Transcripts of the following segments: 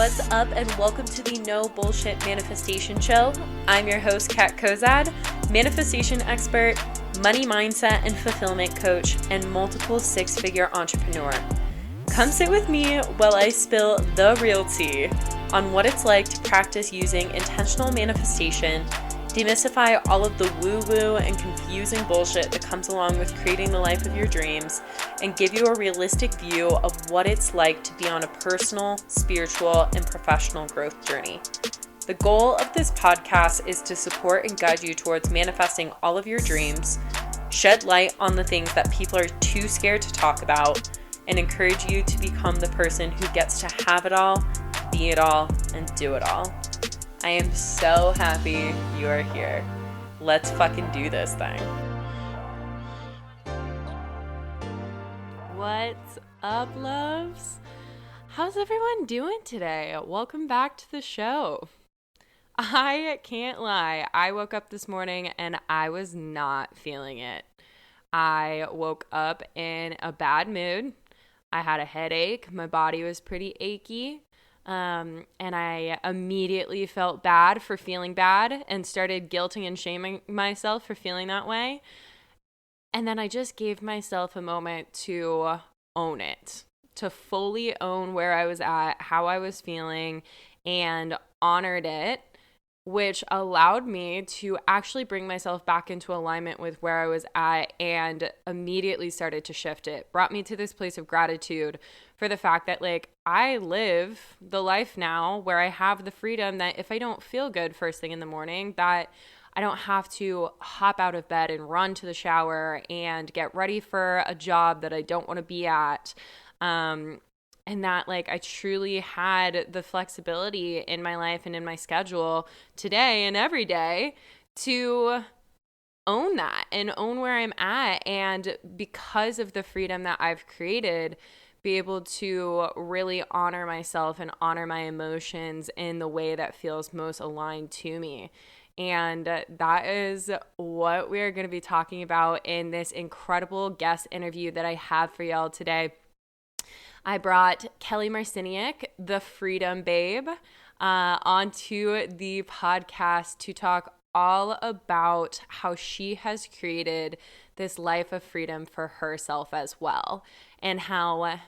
What's up, and welcome to the No Bullshit Manifestation Show. I'm your host, Kat Kozad, manifestation expert, money mindset and fulfillment coach, and multiple six-figure entrepreneur. Come sit with me while I spill the real tea on what it's like to practice using intentional manifestation, demystify all of the woo-woo and confusing bullshit that comes along with creating the life of your dreams, and give you a realistic view of what it's like to be on a personal, spiritual, and professional growth journey. The goal of this podcast is to support and guide you towards manifesting all of your dreams, shed light on the things that people are too scared to talk about, and encourage you to become the person who gets to have it all, be it all, and do it all. I am so happy you are here. Let's fucking do this thing. What's up, loves? How's everyone doing today? Welcome back to the show. I can't lie. I woke up this morning and I was not feeling it. I woke up in a bad mood. I had a headache. My body was pretty achy. And I immediately felt bad for feeling bad and started guilting and shaming myself for feeling that way. And then I just gave myself a moment to own it, to fully own where I was at, how I was feeling, and honored it, which allowed me to actually bring myself back into alignment with where I was at and immediately started to shift it. Brought me to this place of gratitude for the fact that I live the life now where I have the freedom that if I don't feel good first thing in the morning, that I don't have to hop out of bed and run to the shower and get ready for a job that I don't want to be at. And that I truly had the flexibility in my life and in my schedule today and every day to own that and own where I'm at. And because of the freedom that I've created, be able to really honor myself and honor my emotions in the way that feels most aligned to me. And that is what we're going to be talking about in this incredible guest interview that I have for y'all today. I brought Kelly Marcyniuk, the Freedom Babe, onto the podcast to talk all about how she has created this life of freedom for herself as well, and how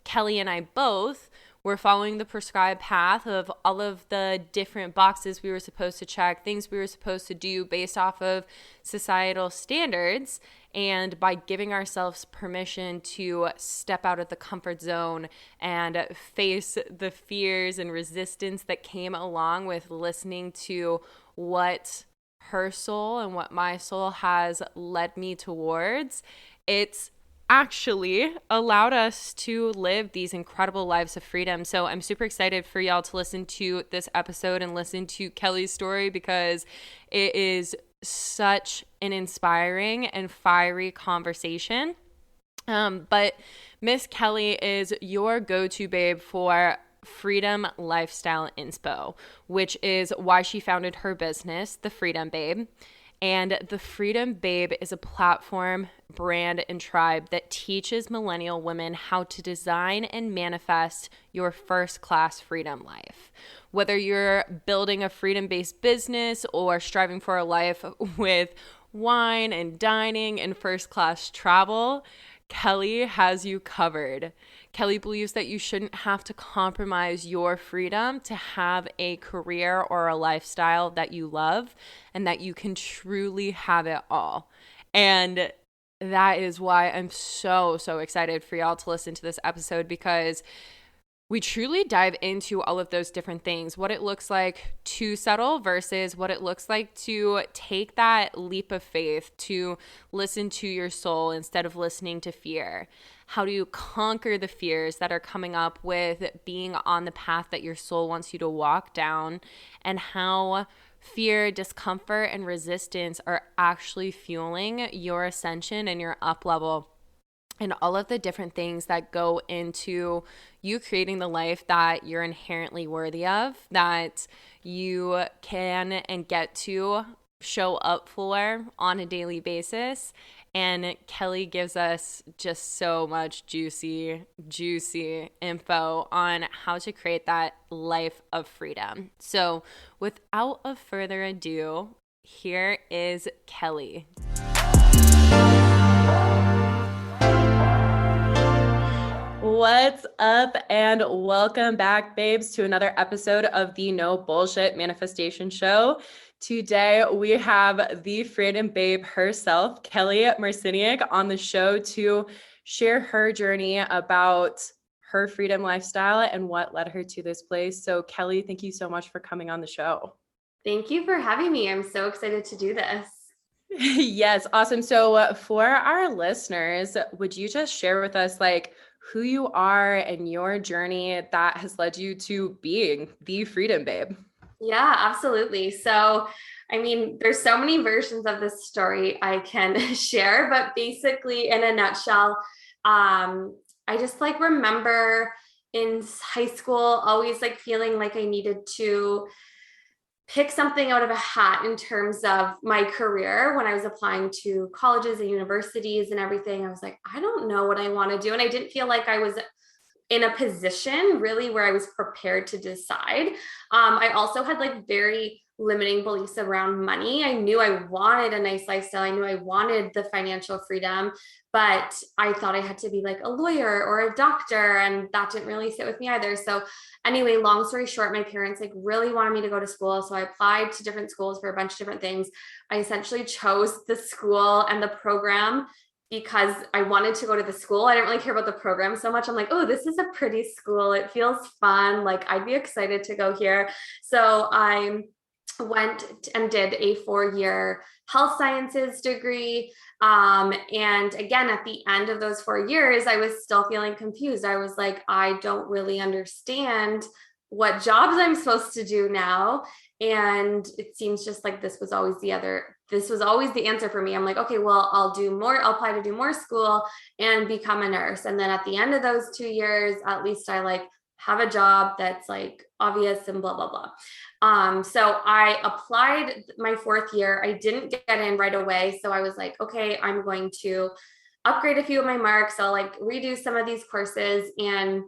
Kelly and I both were following the prescribed path of all of the different boxes we were supposed to check, things we were supposed to do based off of societal standards. And by giving ourselves permission to step out of the comfort zone and face the fears and resistance that came along with listening to what her soul and what my soul has led me towards, it's actually allowed us to live these incredible lives of freedom. So I'm super excited for y'all to listen to this episode and listen to Kelly's story, because it is such an inspiring and fiery conversation. But Miss Kelly is your go-to babe for freedom lifestyle inspo, which is why she founded her business, The Freedom Babe. And The Freedom Babe is a platform, brand, and tribe that teaches millennial women how to design and manifest your first-class freedom life. Whether you're building a freedom-based business or striving for a life with wine and dining and first-class travel, Kelly has you covered. Kelly believes that you shouldn't have to compromise your freedom to have a career or a lifestyle that you love, and that you can truly have it all. And that is why I'm so excited for y'all to listen to this episode, because we truly dive into all of those different things, what it looks like to settle versus what it looks like to take that leap of faith, to listen to your soul instead of listening to fear. How do you conquer the fears that are coming up with being on the path that your soul wants you to walk down, and how fear, discomfort, and resistance are actually fueling your ascension and your up level, and all of the different things that go into you creating the life that you're inherently worthy of, that you can and get to show up for on a daily basis. And Kelly gives us just so much juicy info on how to create that life of freedom. So without a further ado, here is Kelly. What's up, and welcome back, babes, to another episode of the No Bullshit Manifestation Show. Today, we have the freedom babe herself, Kelly Marcyniuk, on the show to share her journey about her freedom lifestyle and what led her to this place. So, Kelly, thank you so much for coming on the show. Thank you for having me. I'm so excited to do this. Yes, awesome. So, for our listeners, would you just share with us, who you are and your journey that has led you to being the freedom babe? Yeah, absolutely. So, there's so many versions of this story I can share, but basically, in a nutshell, I just remember in high school always feeling like I needed to pick something out of a hat in terms of my career. When I was applying to colleges and universities and everything, I was like, I don't know what I want to do. And I didn't feel like I was in a position really where I was prepared to decide. I also had very limiting beliefs around money. I knew I wanted a nice lifestyle. I knew I wanted the financial freedom, but I thought I had to be a lawyer or a doctor, and that didn't really sit with me either. So anyway, long story short, my parents really wanted me to go to school. So I applied to different schools for a bunch of different things. I essentially chose the school and the program because I wanted to go to the school. I didn't really care about the program so much. I'm like, oh, this is a pretty school. It feels fun. I'd be excited to go here. So I went and did a 4-year health sciences degree. And again, at the end of those 4 years, I was still feeling confused. I was like, I don't really understand what jobs I'm supposed to do now. And it seems just like this was always the answer for me. I'm like, okay, well, I'll apply to do more school and become a nurse. And then at the end of those 2 years, at least I have a job that's obvious and blah, blah, blah. So I applied my 4th year. I didn't get in right away. So I was like, okay, I'm going to upgrade a few of my marks. I'll redo some of these courses and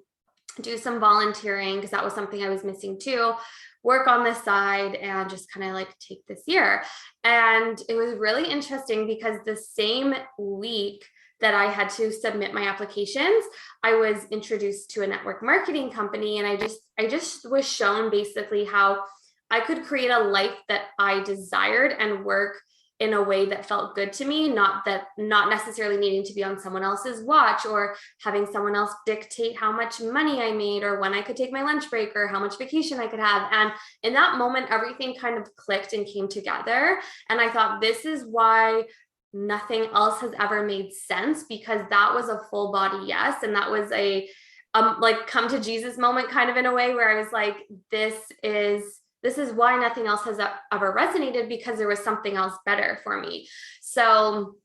do some volunteering, because that was something I was missing too, work on the side, and just kind of take this year. And it was really interesting because the same week that I had to submit my applications, I was introduced to a network marketing company, and I just was shown basically how I could create a life that I desired and work in a way that felt good to me, not necessarily needing to be on someone else's watch or having someone else dictate how much money I made or when I could take my lunch break or how much vacation I could have. And in that moment, everything kind of clicked and came together. And I thought, this is why nothing else has ever made sense, because that was a full body yes. And that was a come to Jesus moment kind of, in a way, where I was like, this is why nothing else has ever resonated, because there was something else better for me. So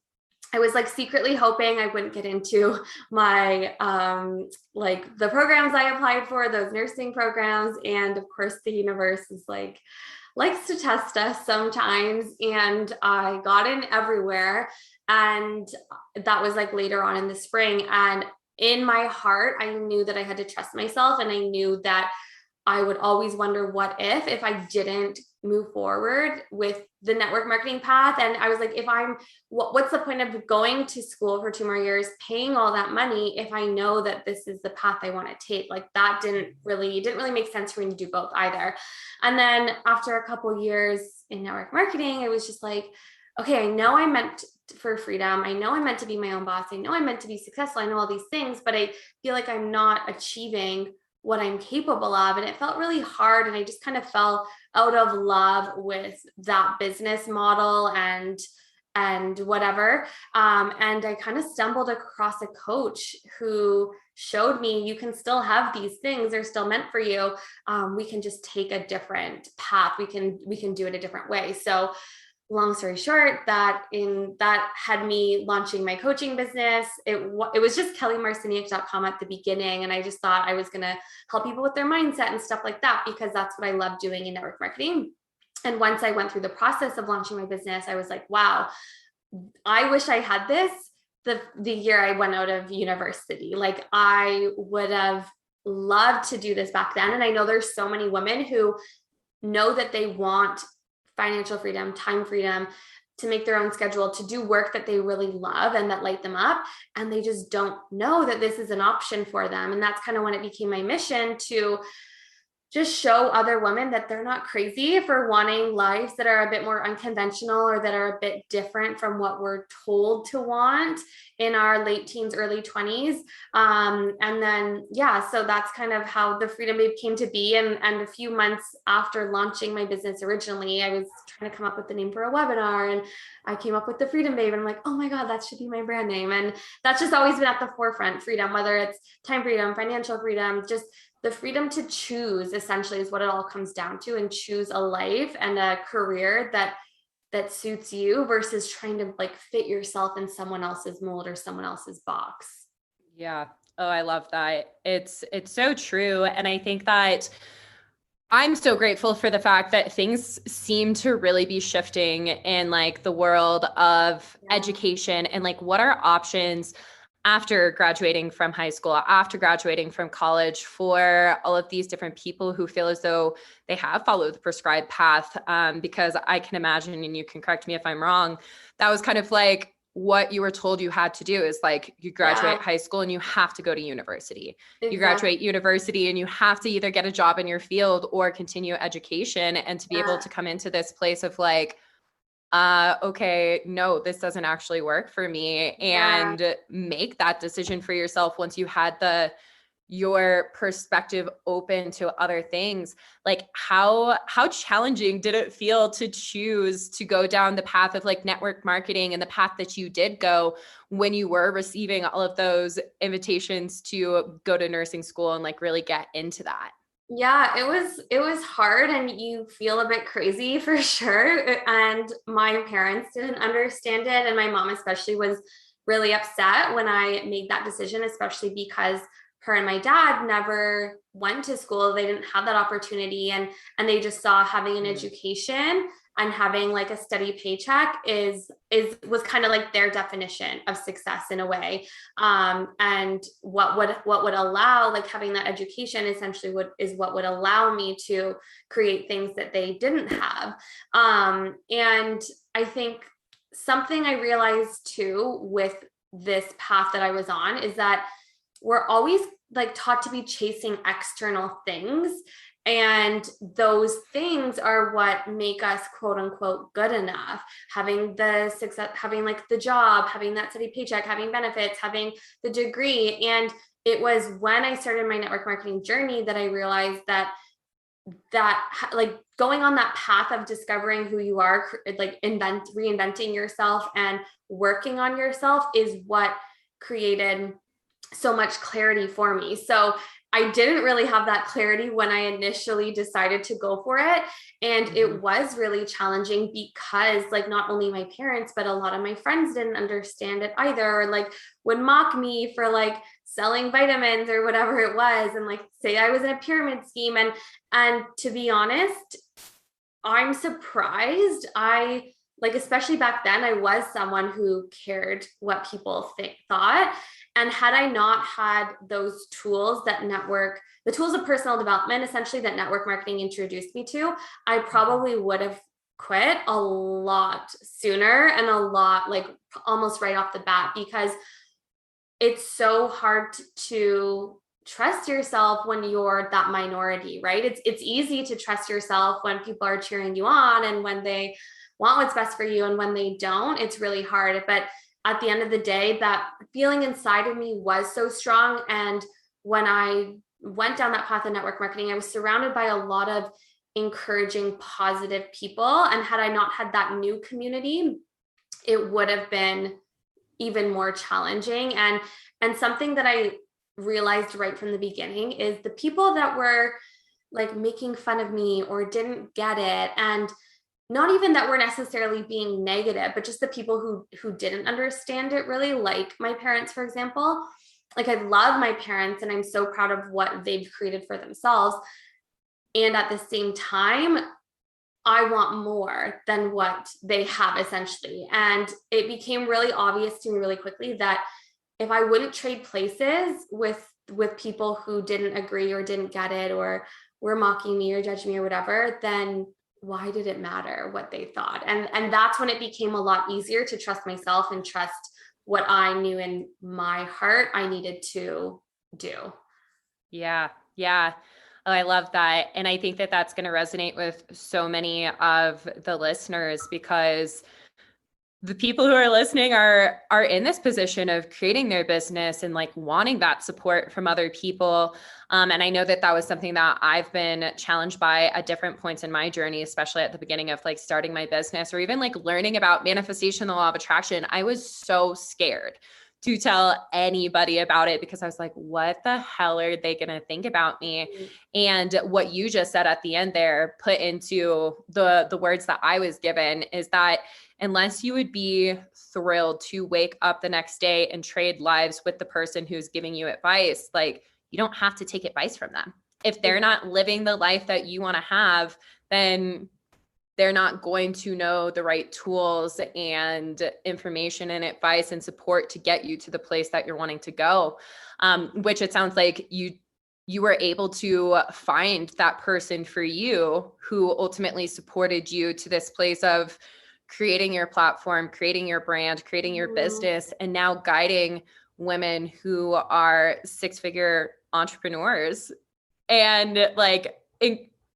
I was secretly hoping I wouldn't get into my the programs I applied for, those nursing programs. And of course the universe is likes to test us sometimes. And I got in everywhere. And that was later on in the spring. And in my heart, I knew that I had to trust myself. And I knew that I would always wonder what if I didn't move forward with the network marketing path. And I was like, what's the point of going to school for 2 more years, paying all that money, if I know that this is the path I want to take? That didn't really make sense for me to do both either. And then after a couple years in network marketing, it was just like, okay, I know I meant for freedom. I know I'm meant to be my own boss. I know I'm meant to be successful. I know all these things, but I feel like I'm not achieving what I'm capable of. And it felt really hard. And I just kind of fell out of love with that business model and whatever. And I kind of stumbled across a coach who showed me, you can still have these things. They're still meant for you. We can just take a different path. We can do it a different way. So long story short, that had me launching my coaching business. It was just kellymarcyniuk.com at the beginning. And I just thought I was going to help people with their mindset and stuff like that, because that's what I love doing in network marketing. And once I went through the process of launching my business, I was like, wow, I wish I had this the year I went out of university. Like I would have loved to do this back then. And I know there's so many women who know that they want financial freedom, time freedom, to make their own schedule, to do work that they really love and that light them up. And they just don't know that this is an option for them. And that's kind of when it became my mission to just show other women that they're not crazy for wanting lives that are a bit more unconventional or that are a bit different from what we're told to want in our late teens, early 20s. And then, yeah, so that's kind of how the Freedom Babe came to be. And a few months after launching my business originally, I was trying to come up with the name for a webinar, and I came up with the Freedom Babe. And I'm like, oh my God, that should be my brand name. And that's just always been at the forefront, freedom, whether it's time freedom, financial freedom, just the freedom to choose essentially is what it all comes down to, and choose a life and a career that suits you versus trying to like fit yourself in someone else's mold or someone else's box. Yeah. Oh, I love that. It's so true. And I think that I'm so grateful for the fact that things seem to really be shifting in like the world of education and like what are options after graduating from high school, after graduating from college, for all of these different people who feel as though they have followed the prescribed path. Because I can imagine, and you can correct me if I'm wrong, that was kind of like what you were told you had to do is like you graduate high school and you have to go to university. Exactly. You graduate university and you have to either get a job in your field or continue education. And to be able to come into this place of like, okay, no, this doesn't actually work for me, and make that decision for yourself once you had your perspective open to other things. Like how challenging did it feel to choose to go down the path of like network marketing and the path that you did go when you were receiving all of those invitations to go to nursing school and like really get into that? Yeah, it was hard, and you feel a bit crazy for sure. And my parents didn't understand it, and my mom especially was really upset when I made that decision, especially because her and my dad never went to school. They didn't have that opportunity, and they just saw having an education and having like a steady paycheck was kind of like their definition of success in a way. And what would allow, like having that education essentially what would allow me to create things that they didn't have. And I think something I realized too with this path that I was on is that we're always like taught to be chasing external things. And those things are what make us quote unquote good enough. Having the success, having like the job, having that steady paycheck, having benefits, having the degree. And it was when I started my network marketing journey that I realized that like going on that path of discovering who you are, like reinventing yourself and working on yourself is what created so much clarity for me. So I didn't really have that clarity when I initially decided to go for it. And it was really challenging because like not only my parents, but a lot of my friends didn't understand it either, or like would mock me for like selling vitamins or whatever it was, and like say I was in a pyramid scheme. And to be honest, I'm surprised. Especially back then, I was someone who cared what people thought. And had I not had those tools the tools of personal development, essentially that network marketing introduced me to, I probably would have quit a lot sooner, and a lot like almost right off the bat, because it's so hard to trust yourself when you're that minority, right? It's easy to trust yourself when people are cheering you on and when they want what's best for you, and when they don't, it's really hard. But at the end of the day, that feeling inside of me was so strong. And when I went down that path of network marketing, I was surrounded by a lot of encouraging, positive people. And had I not had that new community, it would have been even more challenging. And something that I realized right from the beginning is the people that were like making fun of me or didn't get it, and not even that we're necessarily being negative, but just the people who didn't understand it really, like my parents, for example. Like I love my parents and I'm so proud of what they've created for themselves. And at the same time, I want more than what they have essentially. And it became really obvious to me really quickly that if I wouldn't trade places with people who didn't agree or didn't get it or were mocking me or judging me or whatever, then why did it matter what they thought? And that's when it became a lot easier to trust myself and trust what I knew in my heart I needed to do. Yeah. Yeah. Oh, I love that. And I think that that's going to resonate with so many of the listeners, because the people who are listening are in this position of creating their business and like wanting that support from other people. And I know that that was something that I've been challenged by at different points in my journey, especially at the beginning of like starting my business or even like learning about manifestation, the law of attraction. I was so scared to tell anybody about it because I was like, what the hell are they going to think about me? And what you just said at the end there put into the words that I was given is that unless you would be thrilled to wake up the next day and trade lives with the person who's giving you advice, like you don't have to take advice from them. If they're not living the life that you want to have, then they're not going to know the right tools and information and advice and support to get you to the place that you're wanting to go. Which it sounds like you were able to find that person for you who ultimately supported you to this place of creating your platform, creating your brand, creating your business, and now guiding women who are six-figure entrepreneurs and like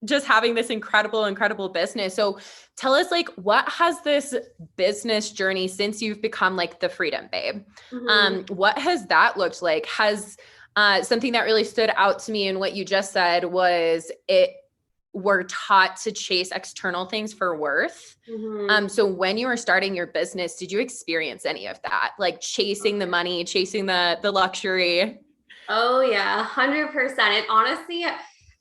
just having this incredible business. So tell us, like, what has this business journey since you've become like the Freedom Babe? What has that looked like? Has something that really stood out to me in what you just said was we're taught to chase external things for worth. So when you were starting your business, did you experience any of that? Like chasing the money, chasing the luxury? Oh yeah, 100%. It honestly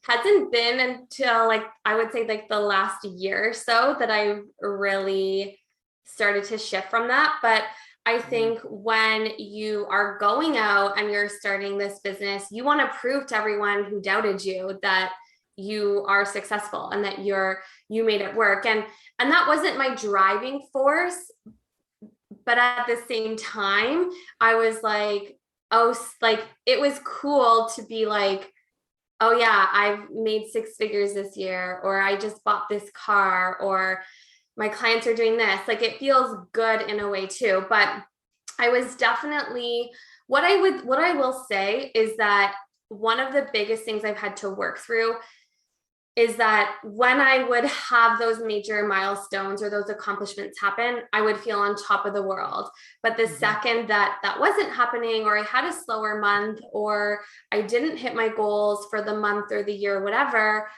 hasn't been until like I would say like the last year or so that I really started to shift from that. But I think when you are going out and you're starting this business, you want to prove to everyone who doubted you that you are successful and that you made it work. And that wasn't my driving force, but at the same time, I was like, oh, like it was cool to be like, oh yeah, I've made six figures this year, or I just bought this car, or my clients are doing this. Like it feels good in a way too. But I was definitely what I will say is that one of the biggest things I've had to work through is that when I would have those major milestones or those accomplishments happen, I would feel on top of the world. But the second that wasn't happening, or I had a slower month, or I didn't hit my goals for the month or the year, or whatever,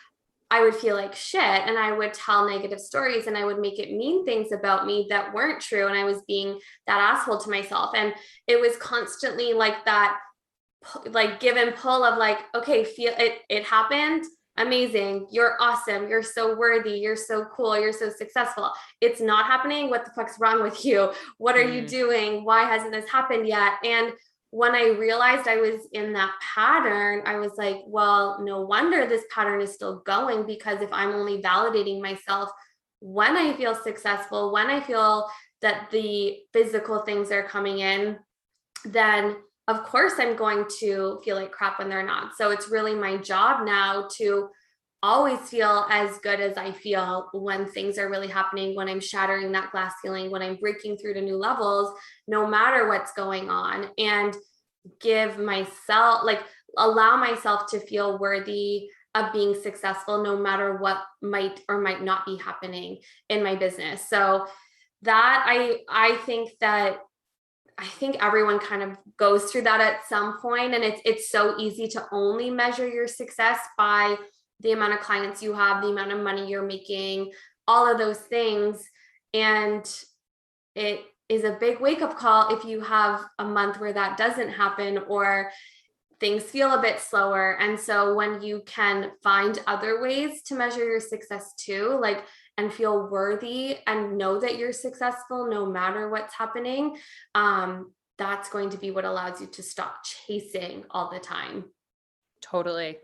I would feel like shit. And I would tell negative stories and I would make it mean things about me that weren't true. And I was being that asshole to myself. And it was constantly like that, like give and pull of like, okay, feel it, it happened. Amazing. You're awesome. You're so worthy. You're so cool. You're so successful. It's not happening. What the fuck's wrong with you? What are you doing? Why hasn't this happened yet? And when I realized I was in that pattern, I was like, well, no wonder this pattern is still going, because if I'm only validating myself when I feel successful, when I feel that the physical things are coming in, then of course I'm going to feel like crap when they're not. So it's really my job now to always feel as good as I feel when things are really happening, when I'm shattering that glass ceiling, when I'm breaking through to new levels, no matter what's going on, and give myself, like, allow myself to feel worthy of being successful, no matter what might or might not be happening in my business. So that I think everyone kind of goes through that at some point, and it's so easy to only measure your success by the amount of clients you have, the amount of money you're making, all of those things. And it is a big wake-up call if you have a month where that doesn't happen, or things feel a bit slower. And so when you can find other ways to measure your success too, like, and feel worthy and know that you're successful no matter what's happening, that's going to be what allows you to stop chasing all the time. Totally.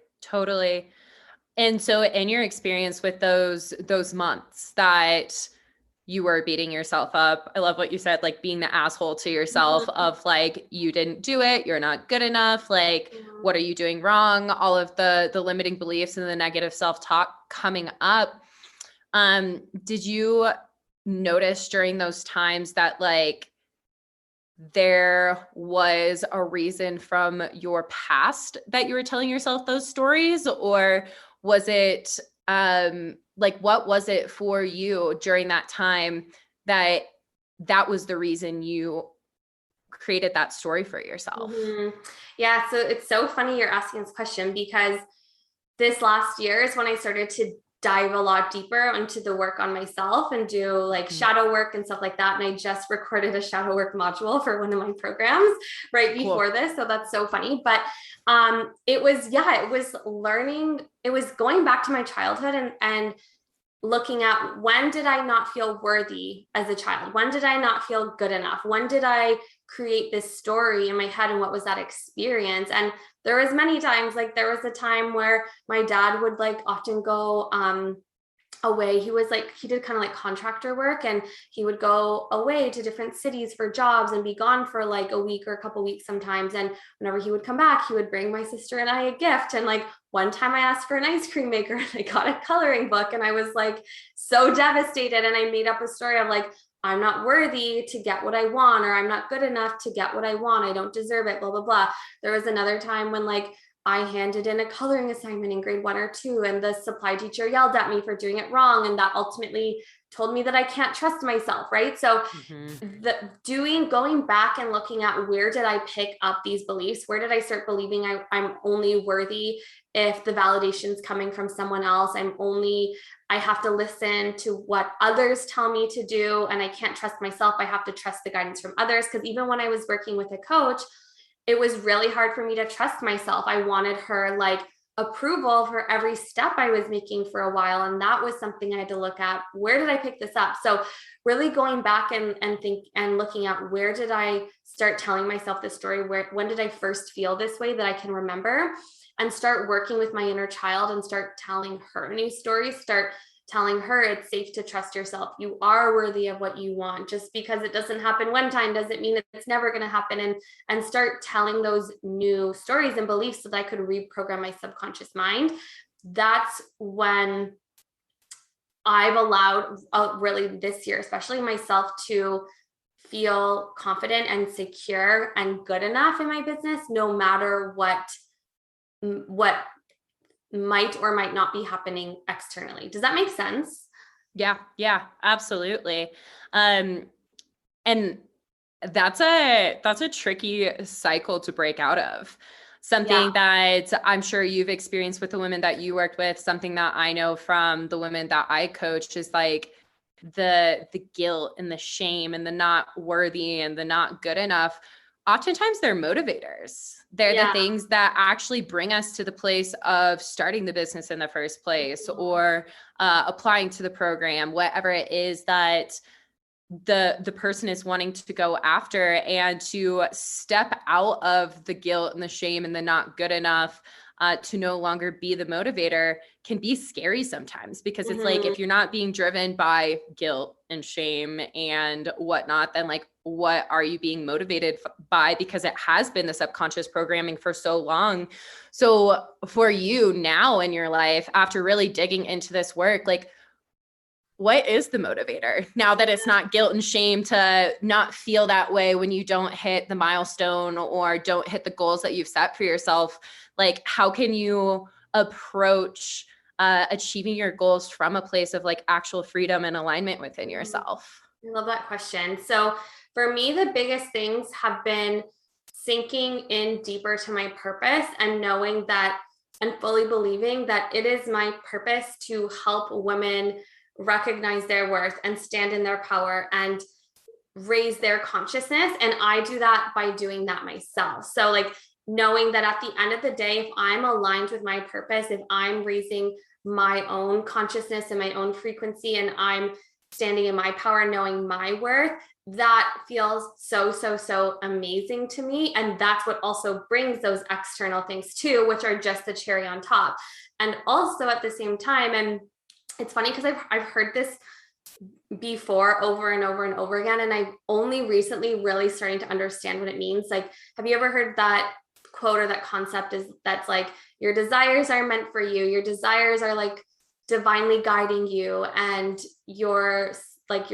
And so in your experience with those months that you were beating yourself up, I love what you said, like being the asshole to yourself Mhm. of like, you didn't do it, you're not good enough, like, Mhm. what are you doing wrong? All of the limiting beliefs and the negative self-talk coming up. Did you notice during those times that like there was a reason from your past that you were telling yourself those stories? Or was it like, what was it for you during that time that that was the reason you created that story for yourself? Mhm. Yeah, so it's so funny you're asking this question because this last year is when I started to dive a lot deeper into the work on myself and do like Mm. shadow work and stuff like that. And I just recorded a shadow work module for one of my programs right Cool. before this. So that's so funny. But it was learning, it was going back to my childhood and looking at when did I not feel worthy as a child? When did I not feel good enough? When did I create this story in my head and what was that experience? And there was many times, like there was a time where my dad would like often go away. He was like, he did kind of like contractor work and he would go away to different cities for jobs and be gone for like a week or a couple weeks sometimes. And whenever he would come back, he would bring my sister and I a gift. And like one time I asked for an ice cream maker and I got a coloring book and I was like so devastated. And I made up a story of like, I'm not worthy to get what I want, or I'm not good enough to get what I want. I don't deserve it, blah, blah, blah. There was another time when like I handed in a coloring assignment in grade 1 or 2, and the supply teacher yelled at me for doing it wrong. And that ultimately told me that I can't trust myself. Right. So, Mm-hmm. going back and looking at where did I pick up these beliefs? Where did I start believing I'm only worthy if the validation's coming from someone else? I have to listen to what others tell me to do, and I can't trust myself. I have to trust the guidance from others. Because even when I was working with a coach, it was really hard for me to trust myself. I wanted her like approval for every step I was making for a while. And that was something I had to look at. Where did I pick this up? So really going back and think and looking at where did I start telling myself this story? When did I first feel this way that I can remember? And start working with my inner child and start telling her new stories, start telling her it's safe to trust yourself. You are worthy of what you want. Just because it doesn't happen one time doesn't mean it's never going to happen. And start telling those new stories and beliefs so that I could reprogram my subconscious mind. That's when I've allowed really this year, especially myself, to feel confident and secure and good enough in my business, no matter what might or might not be happening externally. Does that make sense? Yeah, absolutely. And that's a tricky cycle to break out of. Yeah. Something that I'm sure you've experienced with the women that you worked with, something that I know from the women that I coached is like the guilt and the shame and the not worthy and the not good enough. Oftentimes they're motivators. They're the Yeah. things that actually bring us to the place of starting the business in the first place, or applying to the program, whatever it is that the person is wanting to go after. And to step out of the guilt and the shame and the not good enough, to no longer be the motivator, can be scary sometimes, because it's like, Mhm. if you're not being driven by guilt and shame and whatnot, then like, what are you being motivated by? Because it has been the subconscious programming for so long. So for you now in your life, after really digging into this work, like, what is the motivator now that it's not guilt and shame to not feel that way when you don't hit the milestone or don't hit the goals that you've set for yourself? Like, how can you approach achieving your goals from a place of like actual freedom and alignment within yourself? I love that question. So for me, the biggest things have been sinking in deeper to my purpose and knowing that and fully believing that it is my purpose to help women recognize their worth and stand in their power and raise their consciousness. And I do that by doing that myself. So like knowing that at the end of the day, if I'm aligned with my purpose, if I'm raising my own consciousness and my own frequency, and I'm standing in my power, knowing my worth, that feels so, so, so amazing to me. And that's what also brings those external things too, which are just the cherry on top. And also at the same time, and it's funny because I've heard this before over and over and over again, and I've only recently really starting to understand what it means. Like, have you ever heard that quote or that concept is that's like, your desires are meant for you, your desires are like divinely guiding you, and your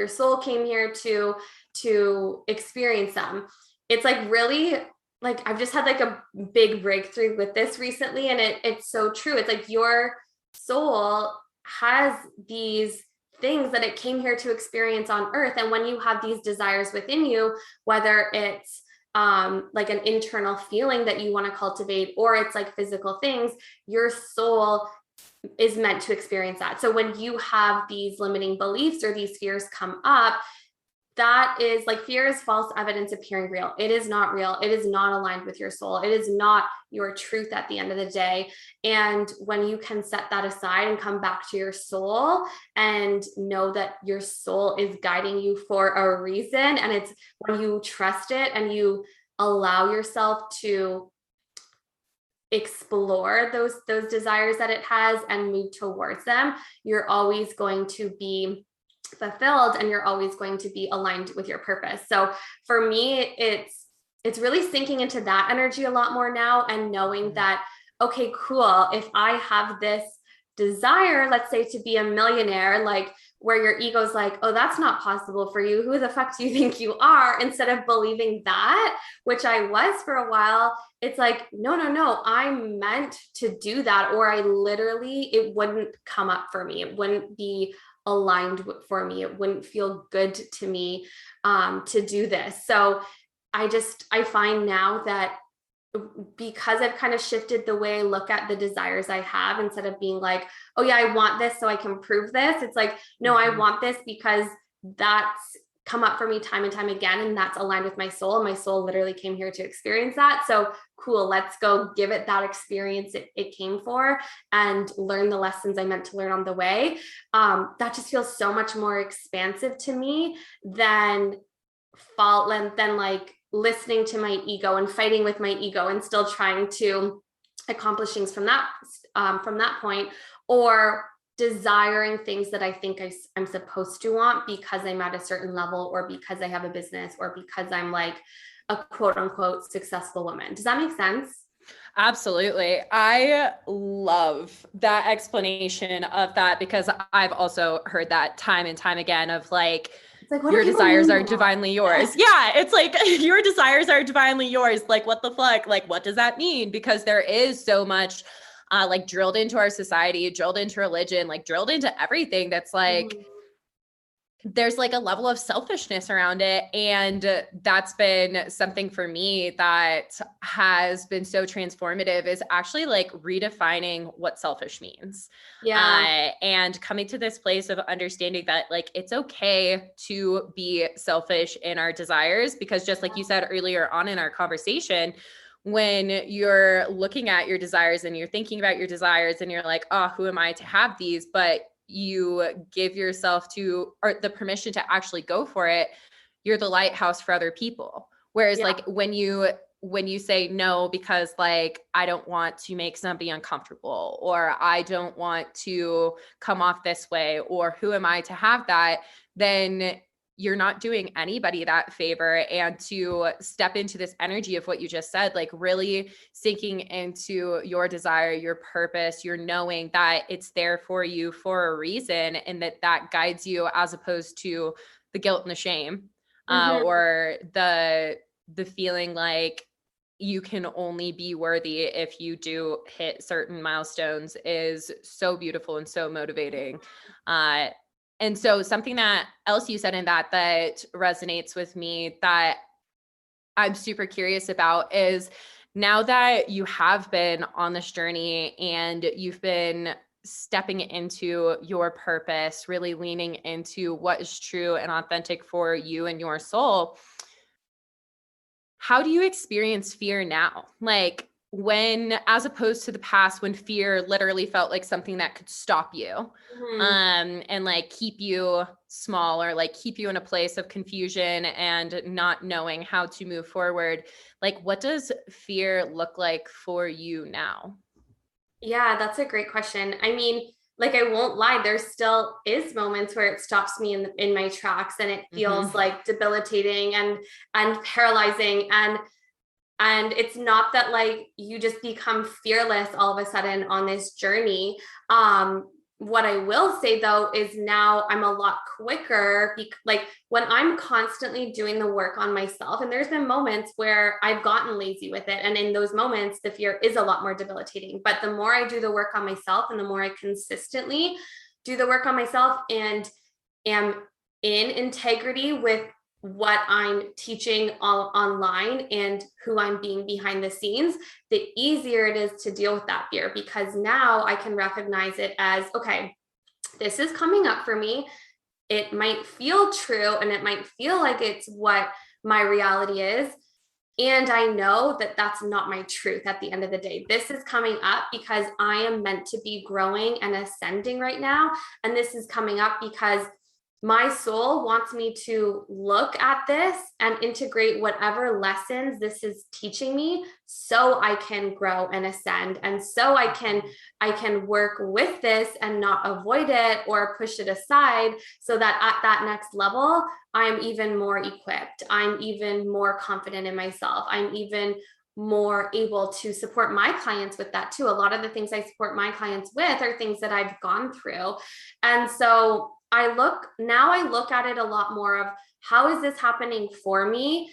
soul came here to experience them. It's like really, like, I've just had like a big breakthrough with this recently, and it's so true. It's like your soul has these things that it came here to experience on earth. And when you have these desires within you, whether it's like an internal feeling that you want to cultivate, or it's like physical things, your soul is meant to experience that. So when you have these limiting beliefs or these fears come up, that is like, fear is false evidence appearing real. It is not real. It is not aligned with your soul. It is not your truth at the end of the day. And when you can set that aside and come back to your soul and know that your soul is guiding you for a reason, and it's when you trust it and you allow yourself to explore those desires that it has and move towards them, you're always going to be fulfilled, and you're always going to be aligned with your purpose. So for me, it's really sinking into that energy a lot more now, and knowing that, okay, cool, if I have this desire, let's say, to be a millionaire, like, where your ego's like, oh, that's not possible for you, who the fuck do you think you are, instead of believing that, which I was for a while, it's like, no, I'm meant to do that, or I literally, it wouldn't come up for me, it wouldn't be aligned for me, it wouldn't feel good to me to do this. So I find now that, because I've kind of shifted the way I look at the desires I have, instead of being like, oh yeah, I want this so I can prove this, it's like, no, I want this because that's come up for me time and time again, and that's aligned with my soul, and my soul literally came here to experience that. So cool, let's go give it that experience it came for, and learn the lessons I meant to learn on the way. That just feels so much more expansive to me than like listening to my ego and fighting with my ego and still trying to accomplish things from that point, or desiring things that I think I'm supposed to want because I'm at a certain level, or because I have a business, or because I'm like a quote unquote successful woman. Does that make sense? Absolutely. I love that explanation of that, because I've also heard that time and time again of like, your desires are divinely yours. Yeah. It's like, your desires are divinely yours. Like, what the fuck? Like, what does that mean? Because there is so much like drilled into our society, drilled into religion, like drilled into everything that's like, there's like a level of selfishness around it. And that's been something for me that has been so transformative, is actually like redefining what selfish means. And coming to this place of understanding that like, it's okay to be selfish in our desires, because just like you said earlier on in our conversation, when you're looking at your desires and you're thinking about your desires and you're like, oh, who am I to have these? But you give yourself or the permission to actually go for it, you're the lighthouse for other people. Whereas like when you say no, because like, I don't want to make somebody uncomfortable, or I don't want to come off this way, or who am I to have that, then you're not doing anybody that favor. And to step into this energy of what you just said, like really sinking into your desire, your purpose, you're knowing that it's there for you for a reason, and that guides you, as opposed to the guilt and the shame, or the feeling like you can only be worthy if you do hit certain milestones, is so beautiful and so motivating. And so something that else you said in that resonates with me, that I'm super curious about, is now that you have been on this journey and you've been stepping into your purpose, really leaning into what is true and authentic for you and your soul, how do you experience fear now? Like, when, as opposed to the past, when fear literally felt like something that could stop you, and like keep you small, or like keep you in a place of confusion and not knowing how to move forward. Like, what does fear look like for you now? Yeah, that's a great question. I mean, like I won't lie, there still is moments where it stops me in my tracks, and it feels like debilitating and paralyzing, and it's not that like you just become fearless all of a sudden on this journey. What I will say though is now I'm a lot quicker, like when I'm constantly doing the work on myself, and there's been moments where I've gotten lazy with it, and in those moments the fear is a lot more debilitating. But the more I do the work on myself, and the more I consistently do the work on myself and am in integrity with what I'm teaching all online and who I'm being behind the scenes, the easier it is to deal with that fear, because now I can recognize it as, okay, this is coming up for me. It might feel true, and it might feel like it's what my reality is. And I know that that's not my truth at the end of the day. This is coming up because I am meant to be growing and ascending right now. And this is coming up because my soul wants me to look at this and integrate whatever lessons this is teaching me, so I can grow and ascend, and so I can work with this and not avoid it or push it aside, so that at that next level I'm even more equipped, I'm even more confident in myself, I'm even more able to support my clients with that too. A lot of the things I support my clients with are things that I've gone through. And so I look at it a lot more of, how is this happening for me?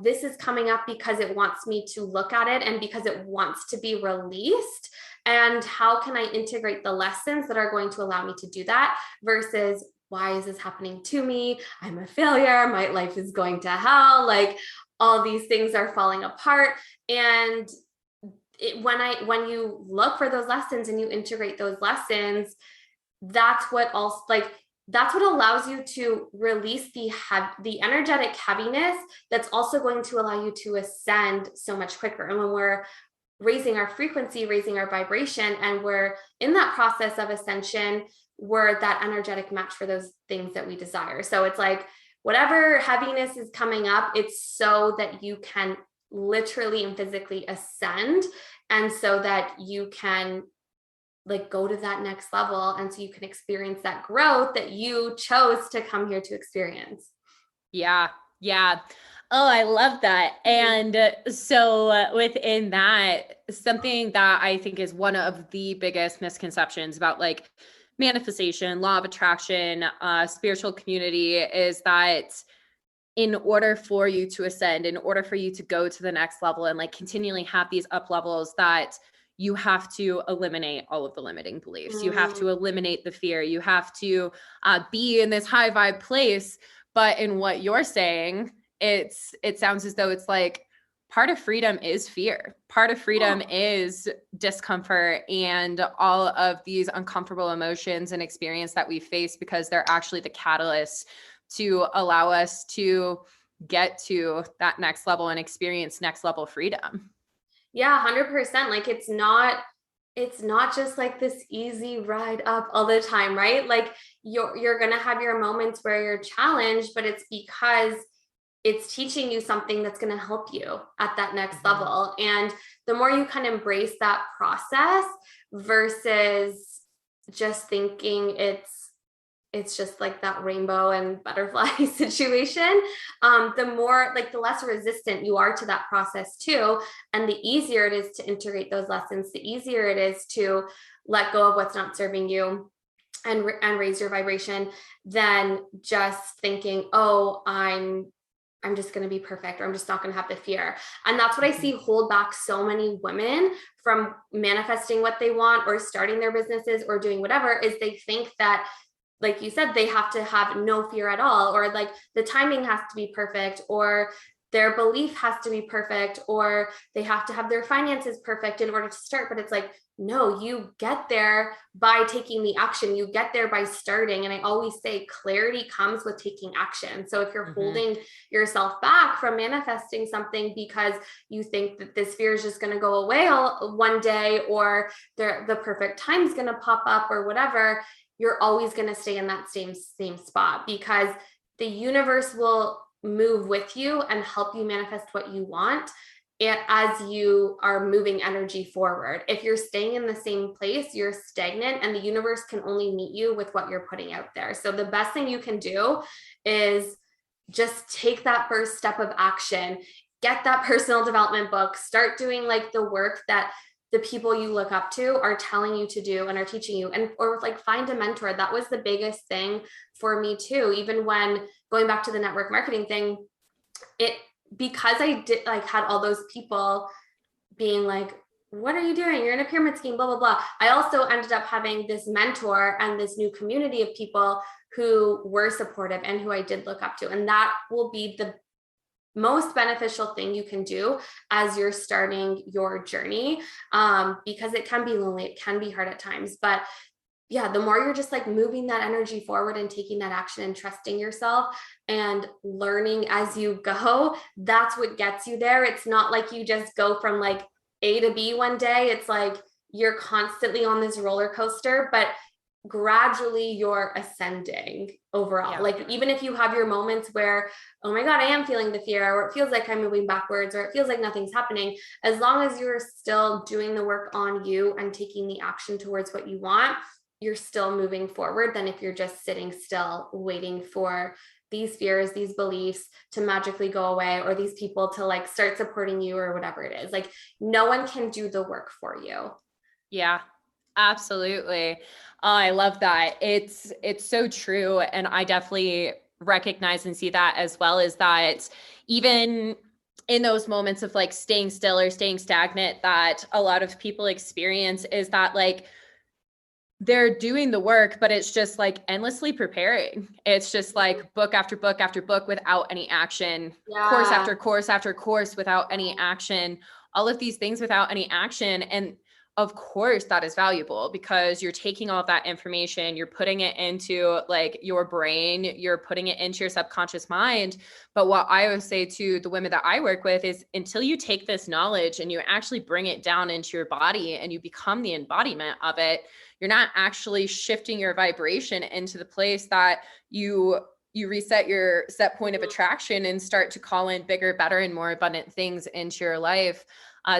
This is coming up because it wants me to look at it, and because it wants to be released. And how can I integrate the lessons that are going to allow me to do that, versus why is this happening to me? I'm a failure. My life is going to hell. Like, all these things are falling apart. And when you look for those lessons and you integrate those lessons, that's what allows you to release the energetic heaviness, that's also going to allow you to ascend so much quicker. And when we're raising our frequency, raising our vibration, and we're in that process of ascension, we're that energetic match for those things that we desire. So it's like, whatever heaviness is coming up, it's so that you can literally and physically ascend, and so that you can like go to that next level, and so you can experience that growth that you chose to come here to experience. Yeah. Yeah. Oh, I love that. And so within that, something that I think is one of the biggest misconceptions about like manifestation, law of attraction, spiritual community, is that in order for you to ascend, in order for you to go to the next level and like continually have these up levels, that you have to eliminate all of the limiting beliefs. You have to eliminate the fear. You have to be in this high vibe place. But in what you're saying, it sounds as though it's like part of freedom is fear. Part of freedom is discomfort and all of these uncomfortable emotions and experience that we face, because they're actually the catalyst to allow us to get to that next level and experience next level freedom. Yeah, 100%. Like, it's not just like this easy ride up all the time, right? Like, you're going to have your moments where you're challenged, but it's because it's teaching you something that's going to help you at that next level. And the more you can embrace that process versus just thinking it's just like that rainbow and butterfly situation, the more, like, the less resistant you are to that process too. And the easier it is to integrate those lessons, the easier it is to let go of what's not serving you and raise your vibration, than just thinking, oh, I'm just going to be perfect, or I'm just not going to have the fear. And that's what I see hold back so many women from manifesting what they want, or starting their businesses, or doing whatever, is they think that, like you said, they have to have no fear at all, or like the timing has to be perfect, or their belief has to be perfect, or they have to have their finances perfect in order to start. But it's like, no, you get there by taking the action. You get there by starting. And I always say clarity comes with taking action. So if you're holding yourself back from manifesting something because you think that this fear is just going to go away one day, or the perfect time is going to pop up or whatever, you're always going to stay in that same spot, because the universe will move with you and help you manifest what you want as you are moving energy forward. If you're staying in the same place, you're stagnant, and the universe can only meet you with what you're putting out there. So the best thing you can do is just take that first step of action, get that personal development book, start doing like the work that the people you look up to are telling you to do and are teaching you, and or like find a mentor. That was the biggest thing for me too. Even when going back to the network marketing thing, because I did like had all those people being like, what are you doing? You're in a pyramid scheme, blah, blah, blah. I also ended up having this mentor and this new community of people who were supportive and who I did look up to. And that will be the most beneficial thing you can do as you're starting your journey, because it can be lonely, it can be hard at times, but yeah, the more you're just like moving that energy forward and taking that action and trusting yourself and learning as you go, that's what gets you there. It's not like you just go from like A to B one day. It's like you're constantly on this roller coaster, but gradually you're ascending overall. Yeah. Like even if you have your moments where, oh my God, I am feeling the fear, or it feels like I'm moving backwards, or it feels like nothing's happening, as long as you're still doing the work on you and taking the action towards what you want, you're still moving forward than if you're just sitting still waiting for these fears, these beliefs to magically go away, or these people to like start supporting you or whatever it is. Like no one can do the work for you. Yeah, absolutely. I love that. It's so true. And I definitely recognize and see that, as well as that even in those moments of like staying still or staying stagnant that a lot of people experience, is that like they're doing the work, but it's just like endlessly preparing. It's just like book after book after book without any action, course after course after course without any action, all of these things without any action. And of course that is valuable, because you're taking all of that information, you're putting it into like your brain, you're putting it into your subconscious mind. But what I always say to the women that I work with is, until you take this knowledge and you actually bring it down into your body and you become the embodiment of it, you're not actually shifting your vibration into the place that you reset your set point of attraction and start to call in bigger, better, and more abundant things into your life.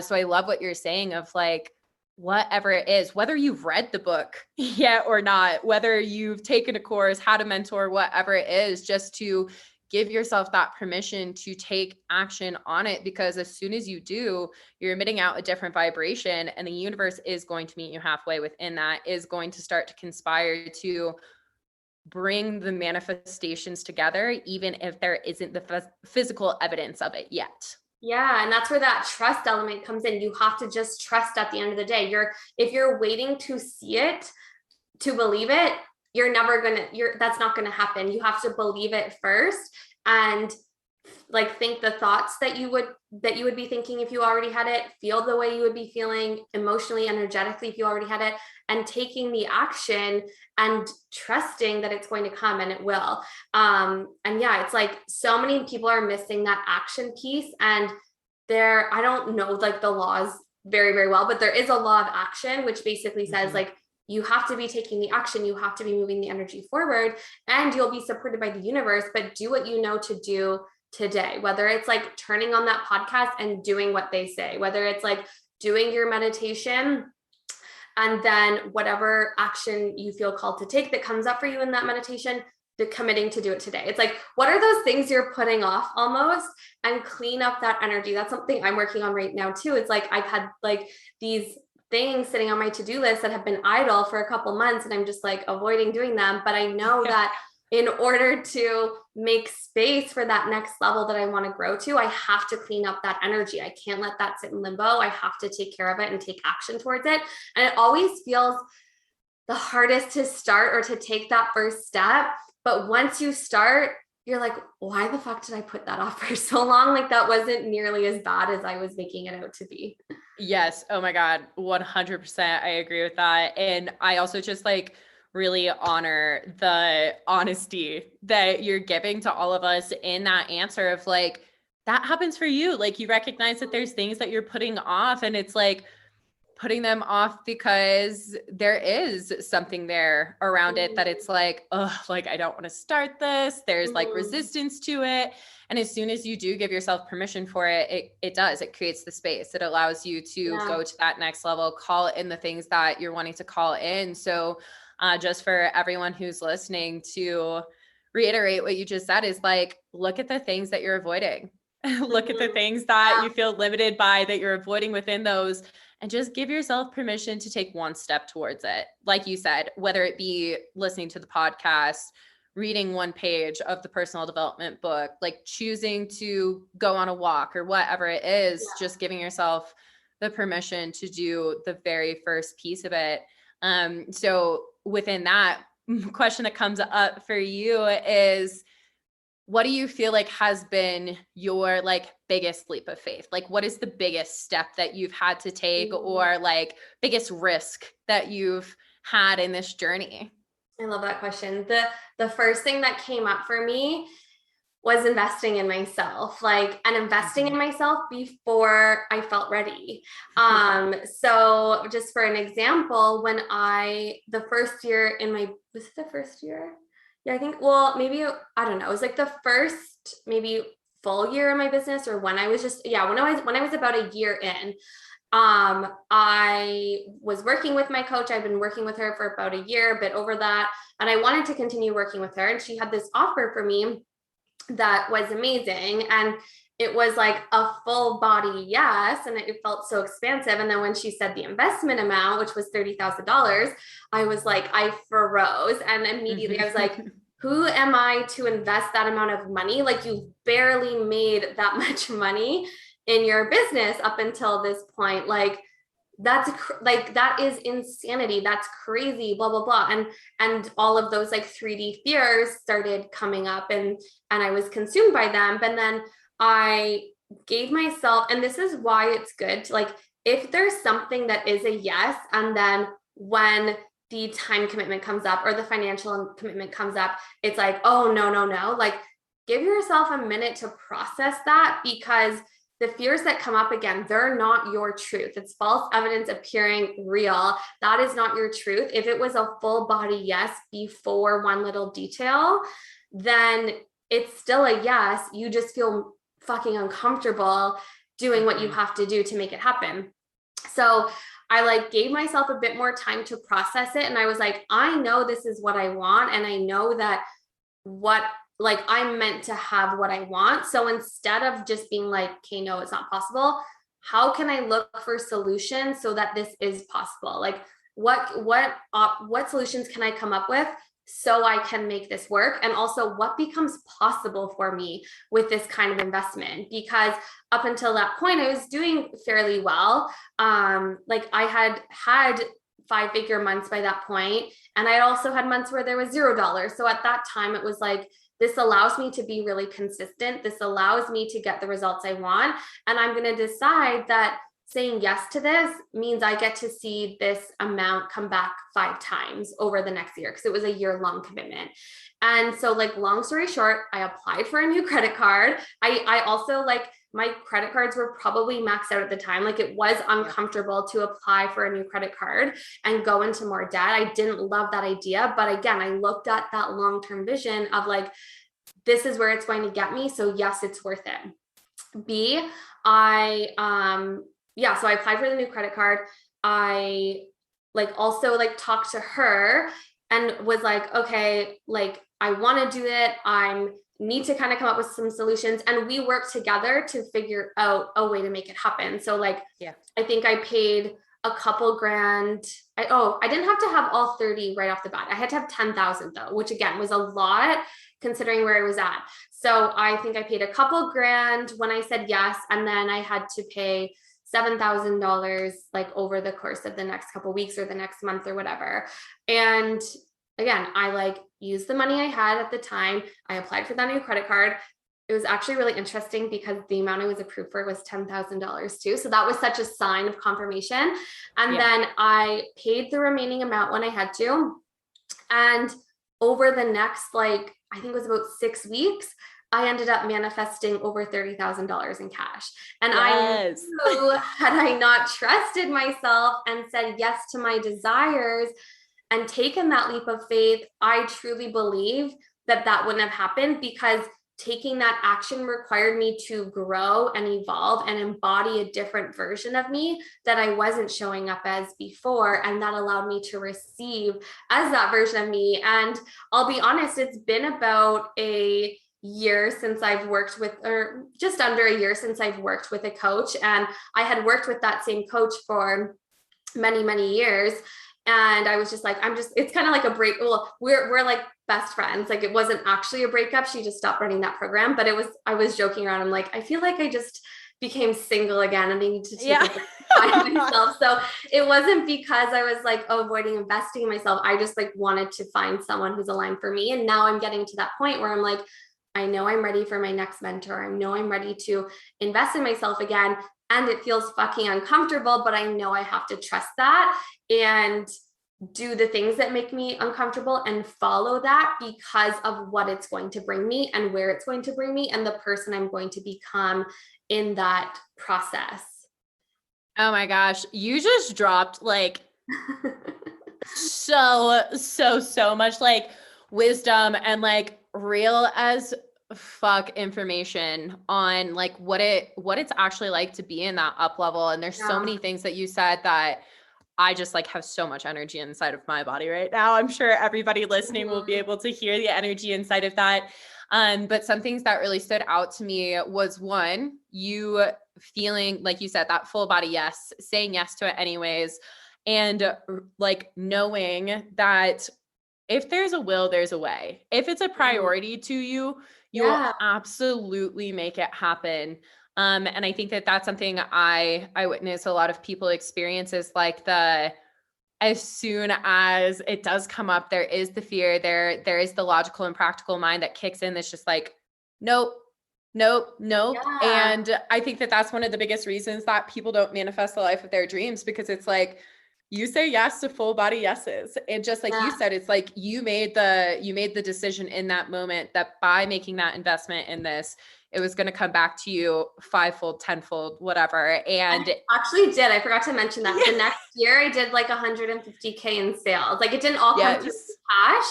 So I love what you're saying of like, whatever it is, whether you've read the book yet or not, whether you've taken a course, had a mentor, whatever it is, just to give yourself that permission to take action on it. Because as soon as you do, you're emitting out a different vibration, and the universe is going to meet you halfway within that, is going to start to conspire to bring the manifestations together, even if there isn't the physical evidence of it yet. Yeah. And that's where that trust element comes in. You have to just trust at the end of the day. If you're waiting to see it, to believe it, that's not going to happen. You have to believe it first, and like think the thoughts that you would be thinking if you already had it, feel the way you would be feeling emotionally, energetically if you already had it, and taking the action and trusting that it's going to come, and it will. And yeah, it's like so many people are missing that action piece, and I don't know like the laws very, very well, but there is a law of action, which basically says like, you have to be taking the action, you have to be moving the energy forward, and you'll be supported by the universe. But do what you know to do today, whether it's like turning on that podcast and doing what they say, whether it's like doing your meditation, and then whatever action you feel called to take that comes up for you in that meditation, committing to do it today. It's like, what are those things you're putting off almost, and clean up that energy. That's something I'm working on right now too. It's like, I've had like these things sitting on my to-do list that have been idle for a couple months, and I'm just like avoiding doing them. But I know that in order to make space for that next level that I want to grow to, I have to clean up that energy. I can't let that sit in limbo. I have to take care of it and take action towards it. And it always feels the hardest to start or to take that first step. But once you start, you're like, why the fuck did I put that off for so long? Like that wasn't nearly as bad as I was making it out to be. Yes. Oh my God. 100%. I agree with that. And I also just like really honor the honesty that you're giving to all of us in that answer of like, that happens for you. Like you recognize that there's things that you're putting off, and it's like putting them off because there is something there around it that it's like, oh, like I don't want to start this. There's like resistance to it. And as soon as you do give yourself permission for it, it creates the space. It allows you to go to that next level, call in the things that you're wanting to call in. So just for everyone who's listening, to reiterate what you just said is like, look at the things that you're avoiding. Look at the things that you feel limited by, that you're avoiding within those, and just give yourself permission to take one step towards it. Like you said, whether it be listening to the podcast, reading one page of the personal development book, like choosing to go on a walk or whatever it is, just giving yourself the permission to do the very first piece of it. So within that, question that comes up for you is, what do you feel like has been your like biggest leap of faith? Like what is the biggest step that you've had to take, or like biggest risk that you've had in this journey? I love that question. The first thing that came up for me was investing in myself, and investing in myself before I felt ready. So just for an example, when the first year in my, was it the first year? Yeah, I think, well, maybe, I don't know. It was like the first, maybe full year in my business, or when I was just, when I was about a year in, I was working with my coach. I've been working with her for about a year, a bit over that. And I wanted to continue working with her. And she had this offer for me that was amazing. And it was like a full body yes. And it felt so expansive. And then when she said the investment amount, which was $30,000, I was like, I froze. And immediately I was like, who am I to invest that amount of money? Like, you've barely made that much money in your business up until this point. Like, that is insanity. That's crazy, blah, blah, blah. And all of those like 3D fears started coming up, and I was consumed by them. But then I gave myself, and this is why it's good to, like, if there's something that is a yes, and then when the time commitment comes up or the financial commitment comes up, it's like, oh, no, no, no. Like, give yourself a minute to process that, because the fears that come up, again, they're not your truth. It's false evidence appearing real. That is not your truth. If it was a full body yes before one little detail, then it's still a yes. You just feel fucking uncomfortable doing what you have to do to make it happen. So I gave myself a bit more time to process it. And I was like, I know this is what I want. And I know that I'm meant to have what I want. So instead of just being like, okay, no, it's not possible, how can I look for solutions so that this is possible? Like, what solutions can I come up with so I can make this work? And also, what becomes possible for me with this kind of investment? Because up until that point, I was doing fairly well. I had 5-figure months by that point, and I also had months where there was $0. So at that time, it was like, this allows me to be really consistent. This allows me to get the results I want. And I'm going to decide that saying yes to this means I get to see this amount come back 5 times over the next year, because it was a year-long commitment. And so, long story short, I applied for a new credit card. I also, my credit cards were probably maxed out at the time. It was uncomfortable to apply for a new credit card and go into more debt. I didn't love that idea. But again, I looked at that long-term vision of this is where it's going to get me. So yes, it's worth it. B, so I applied for the new credit card. I also talked to her and was like, okay, I want to do it. I need to kind of come up with some solutions, and we worked together to figure out a way to make it happen. So I think I paid a couple grand. I didn't have to have all 30 right off the bat. I had to have 10,000 though, which again was a lot considering where I was at. So I think I paid a couple grand when I said yes. And then I had to pay $7,000 over the course of the next couple weeks or the next month or whatever. And again, I used the money I had at the time. I applied for that new credit card. It was actually really interesting because the amount I was approved for was $10,000 too. So that was such a sign of confirmation. And then I paid the remaining amount when I had to. And over the next, like, I think it was about 6 weeks, I ended up manifesting over $30,000 in cash. And I knew, had I not trusted myself and said yes to my desires and taken that leap of faith, I truly believe that that wouldn't have happened, because taking that action required me to grow and evolve and embody a different version of me that I wasn't showing up as before. And that allowed me to receive as that version of me. And I'll be honest, it's been about a year since I've worked with, or just under a year since I've worked with a coach. And I had worked with that same coach for many, many years. And I was just like, it's kind of like a break. Well, we're like best friends. Like, it wasn't actually a breakup. She just stopped running that program, but I was joking around. I'm like, I feel like I just became single again and I need to take time myself. So it wasn't because I was like avoiding investing in myself. I just like wanted to find someone who's aligned for me. And now I'm getting to that point where I'm like, I know I'm ready for my next mentor. I know I'm ready to invest in myself again. And it feels fucking uncomfortable, but I know I have to trust that and do the things that make me uncomfortable and follow that because of what it's going to bring me and where it's going to bring me and the person I'm going to become in that process. Oh my gosh. You just dropped like so much like wisdom and like real as fuck information on like what it's actually like to be in that up level. And there's so many things that you said that I just like have so much energy inside of my body right now. I'm sure everybody listening will be able to hear the energy inside of that. But some things that really stood out to me was, one, you feeling, like you said, that full body yes, saying yes to it anyways. And like knowing that if there's a will, there's a way. If it's a priority to you, you will absolutely make it happen. And I think that that's something I witness a lot of people experience, is like as soon as it does come up, there is the fear, there is the logical and practical mind that kicks in. That's just like, nope. And I think that that's one of the biggest reasons that people don't manifest the life of their dreams, because it's like, you say yes to full body yeses. And just like you said, it's like you made the decision in that moment that by making that investment in this, it was going to come back to you fivefold, tenfold, whatever. And I actually did. I forgot to mention that. The next year I did like 150K in sales. Like, it didn't all come through cash,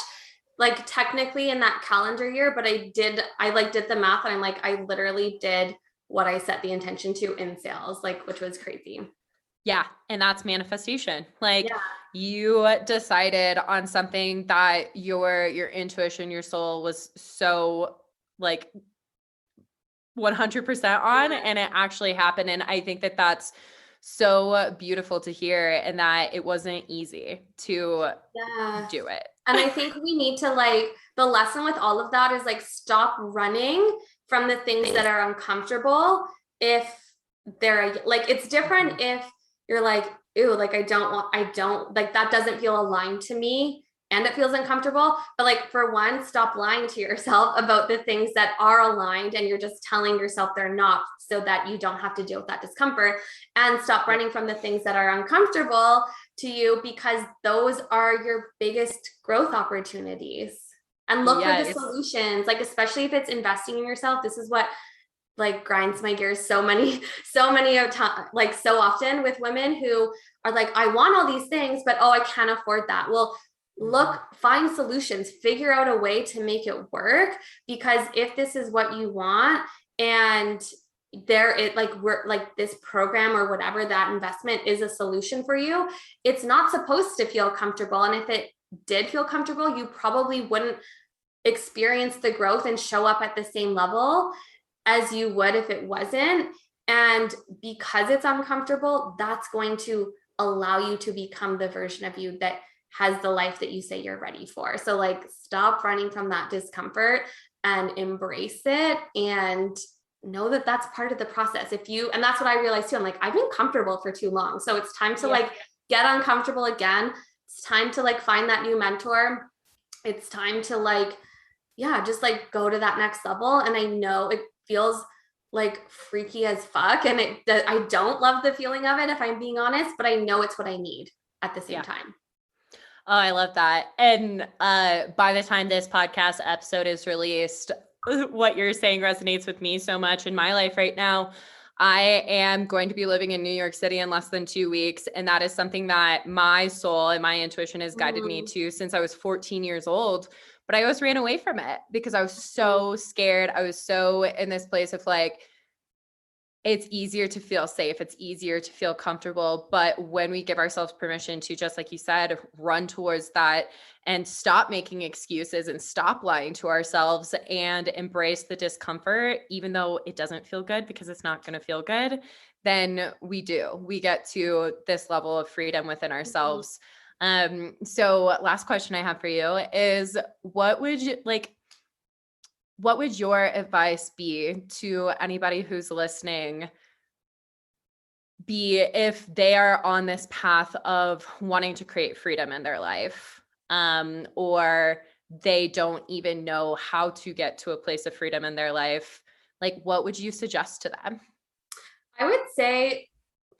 like technically in that calendar year, but I did the math and I'm like, I literally did what I set the intention to in sales, like, which was crazy. Yeah. And that's manifestation. Like you decided on something that your intuition, your soul was so like 100% on, and it actually happened. And I think that that's so beautiful to hear, and that it wasn't easy to do it. And I think we need to, like, the lesson with all of that is like, stop running from the things that are uncomfortable. If they're like, it's different if you're like, ew, like I don't like, that doesn't feel aligned to me and it feels uncomfortable. But like, for one, stop lying to yourself about the things that are aligned and you're just telling yourself they're not, so that you don't have to deal with that discomfort. And stop running from the things that are uncomfortable to you, because those are your biggest growth opportunities. And look for the solutions, like, especially if it's investing in yourself. This is what like grinds my gears so many of time, like so often with women who are like, I want all these things, but I can't afford that. Well, find solutions, figure out a way to make it work. Because if this is what you want, and we're like, this program or whatever, that investment is a solution for you, it's not supposed to feel comfortable. And if it did feel comfortable, you probably wouldn't experience the growth and show up at the same level as you would if it wasn't. And because it's uncomfortable, that's going to allow you to become the version of you that has the life that you say you're ready for. So like, stop running from that discomfort and embrace it, and know that that's part of the process. And that's what I realized too. I'm like, I've been comfortable for too long. So it's time to like get uncomfortable again. It's time to like find that new mentor. it's time to like, yeah, just like go to that next level. And I know it feels like freaky as fuck. And I don't love the feeling of it, if I'm being honest, but I know it's what I need at the same time. Oh, I love that. And by the time this podcast episode is released, what you're saying resonates with me so much in my life right now. I am going to be living in New York City in less than 2 weeks. And that is something that my soul and my intuition has guided me to since I was 14 years old. But I always ran away from it because I was so scared. I was so in this place of like, it's easier to feel safe. It's easier to feel comfortable. But when we give ourselves permission to, just like you said, run towards that and stop making excuses and stop lying to ourselves and embrace the discomfort, even though it doesn't feel good because it's not going to feel good, then we get to this level of freedom within ourselves. So last question I have for you is what would your advice be to anybody who's listening, be if they are on this path of wanting to create freedom in their life, or they don't even know how to get to a place of freedom in their life? Like, what would you suggest to them? I would say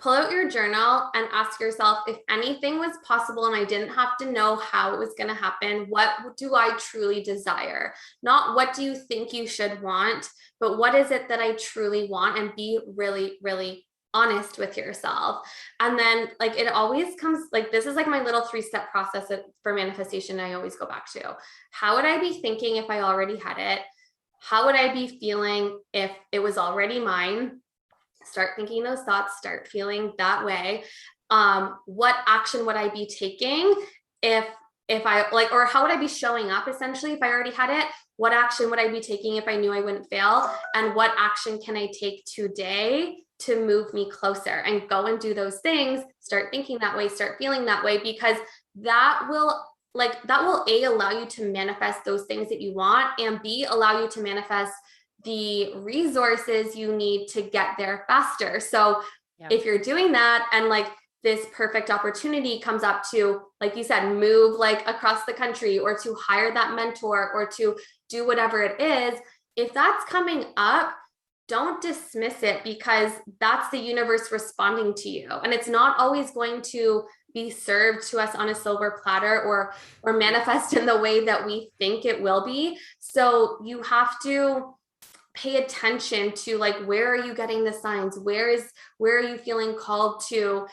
pull out your journal and ask yourself, if anything was possible and I didn't have to know how it was going to happen, what do I truly desire? Not what do you think you should want, but what is it that I truly want? And be really, really honest with yourself. And then like it always comes like, this is like my little 3-step process for manifestation. I always go back to, how would I be thinking if I already had it? How would I be feeling if it was already mine? Start thinking those thoughts, start feeling that way. What action would I be taking if I like, or how would I be showing up essentially if I already had it? What action would I be taking if I knew I wouldn't fail? And what action can I take today to move me closer? And go and do those things. Start thinking that way, start feeling that way, because that will A, allow you to manifest those things that you want, and B, allow you to manifest the resources you need to get there faster. So if you're doing that and like this perfect opportunity comes up to, like you said, move like across the country, or to hire that mentor, or to do whatever it is, if that's coming up, don't dismiss it, because that's the universe responding to you. And it's not always going to be served to us on a silver platter or manifest in the way that we think it will be. So you have to pay attention to like, where are you getting the signs? Where are you feeling called to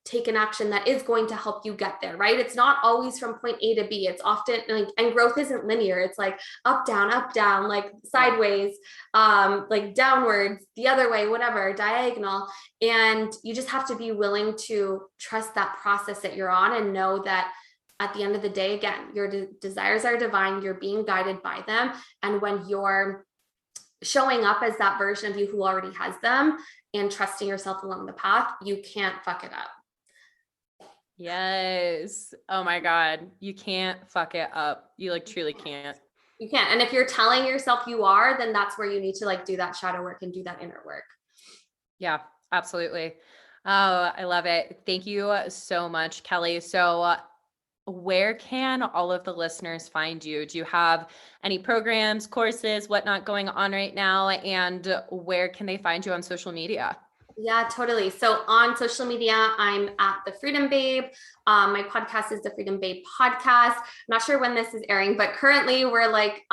take an action that is going to help you get there, right? It's not always from point A to B. It's often like, and growth isn't linear. It's like up, down, like sideways, like downwards, the other way, whatever, diagonal. And you just have to be willing to trust that process that you're on, and know that at the end of the day, again, your desires are divine. You're being guided by them. And when you're showing up as that version of you who already has them and trusting yourself along the path, you can't fuck it up. Yes. Oh my God. You can't fuck it up. You like truly can't. You can't. And if you're telling yourself you are, then that's where you need to like do that shadow work and do that inner work. Yeah, absolutely. Oh, I love it. Thank you so much, Kelly. So where can all of the listeners find you? Do you have any programs, courses, whatnot going on right now? And where can they find you on social media? Yeah, totally. So on social media, I'm at The Freedom Babe. My podcast is The Freedom Babe Podcast. I'm not sure when this is airing, but currently we're like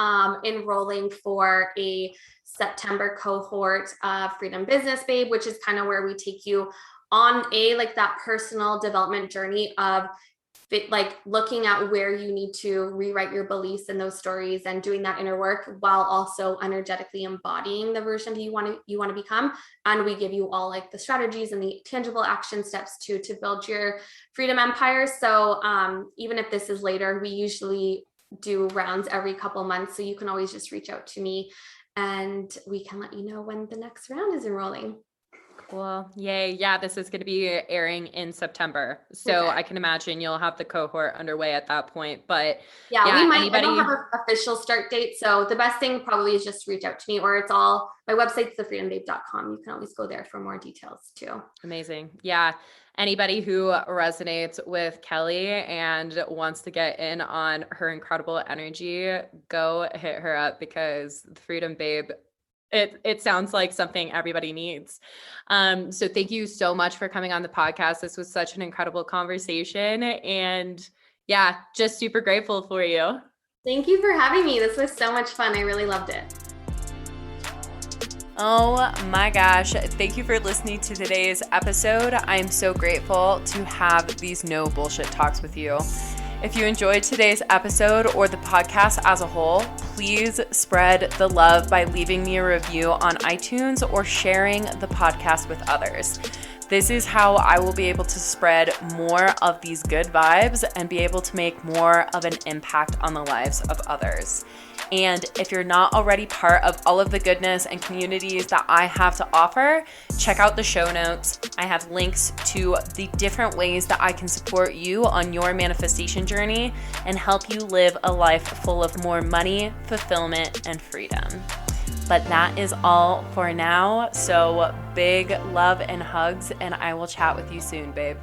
enrolling for a September cohort of Freedom Business Babe, which is kind of where we take you on like that personal development journey of like looking at where you need to rewrite your beliefs and those stories, and doing that inner work while also energetically embodying the version you want to become. And we give you all like the strategies and the tangible action steps to build your freedom empire. So even if this is later, we usually do rounds every couple months. So you can always just reach out to me and we can let you know when the next round is enrolling. Cool. Yay. Yeah, this is going to be airing in September. So I can imagine you'll have the cohort underway at that point. But yeah, we might. I don't have an official start date. So the best thing probably is just reach out to me, or it's all, my website's thefreedombabe.com. You can always go there for more details too. Amazing. Yeah. anybody who resonates with Kelly and wants to get in on her incredible energy, go hit her up, because the Freedom Babe, it sounds like something everybody needs. So thank you so much for coming on the podcast. This was such an incredible conversation, and yeah, just super grateful for you. Thank you for having me. This was so much fun. I really loved it. Oh my gosh. Thank you for listening to today's episode. I am so grateful to have these no bullshit talks with you. If you enjoyed today's episode or the podcast as a whole, please spread the love by leaving me a review on iTunes or sharing the podcast with others. This is how I will be able to spread more of these good vibes and be able to make more of an impact on the lives of others. And if you're not already part of all of the goodness and communities that I have to offer, check out the show notes. I have links to the different ways that I can support you on your manifestation journey and help you live a life full of more money, fulfillment, and freedom. But that is all for now. So big love and hugs, and I will chat with you soon, babe.